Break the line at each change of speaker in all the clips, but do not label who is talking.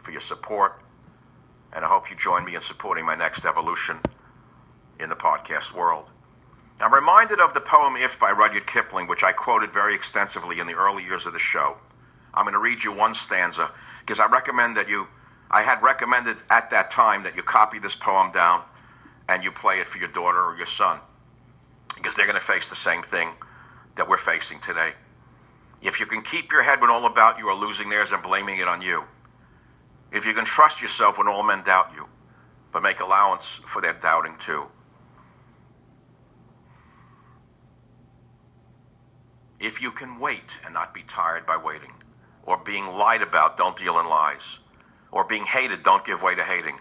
for your support, and I hope you join me in supporting my next evolution in the podcast world. I'm reminded of the poem If by Rudyard Kipling, which I quoted very extensively in the early years of the show. I'm going to read you one stanza because I had recommended at that time that you copy this poem down and you play it for your daughter or your son, because they're going to face the same thing that we're facing today. If you can keep your head when all about you are losing theirs and blaming it on you, if you can trust yourself when all men doubt you, but make allowance for their doubting too. If you can wait and not be tired by waiting, or being lied about, don't deal in lies, or being hated, don't give way to hating,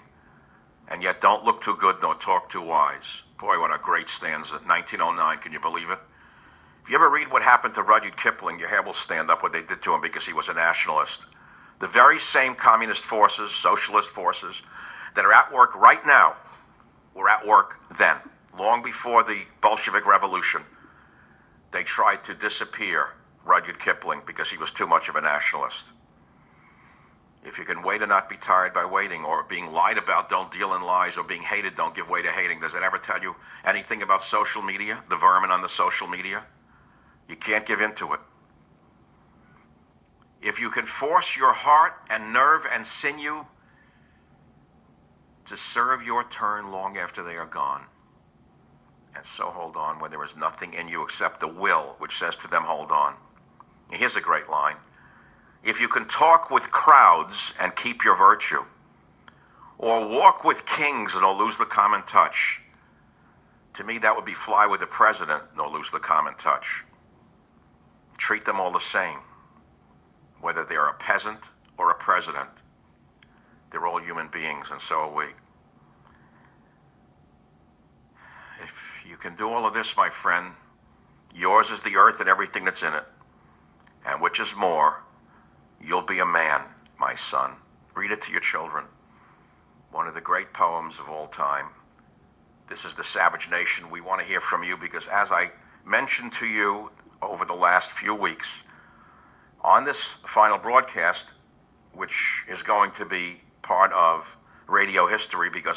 and yet don't look too good nor talk too wise. Boy, what a great stanza. 1909, can you believe it? If you ever read what happened to Rudyard Kipling, your hair will stand up what they did to him because he was a nationalist. The very same communist forces, socialist forces, that are at work right now were at work then, long before the Bolshevik Revolution. They tried to disappear Rudyard Kipling because he was too much of a nationalist. If you can wait and not be tired by waiting, or being lied about, don't deal in lies, or being hated, don't give way to hating. Does it ever tell you anything about social media, the vermin on the social media? You can't give in to it. If you can force your heart and nerve and sinew to serve your turn long after they are gone, and so hold on when there is nothing in you except the will which says to them, hold on. Here's a great line. If you can talk with crowds and keep your virtue, or walk with kings and not lose the common touch, to me that would be fly with the president nor lose the common touch. Treat them all the same, whether they're a peasant or a president. They're all human beings, and so are we. If you can do all of this, my friend, yours is the earth and everything that's in it. And which is more, you'll be a man, my son. Read it to your children. One of the great poems of all time. This is the Savage Nation. We want to hear from you because, as I mentioned to you over the last few weeks, on this final broadcast, which is going to be part of radio history because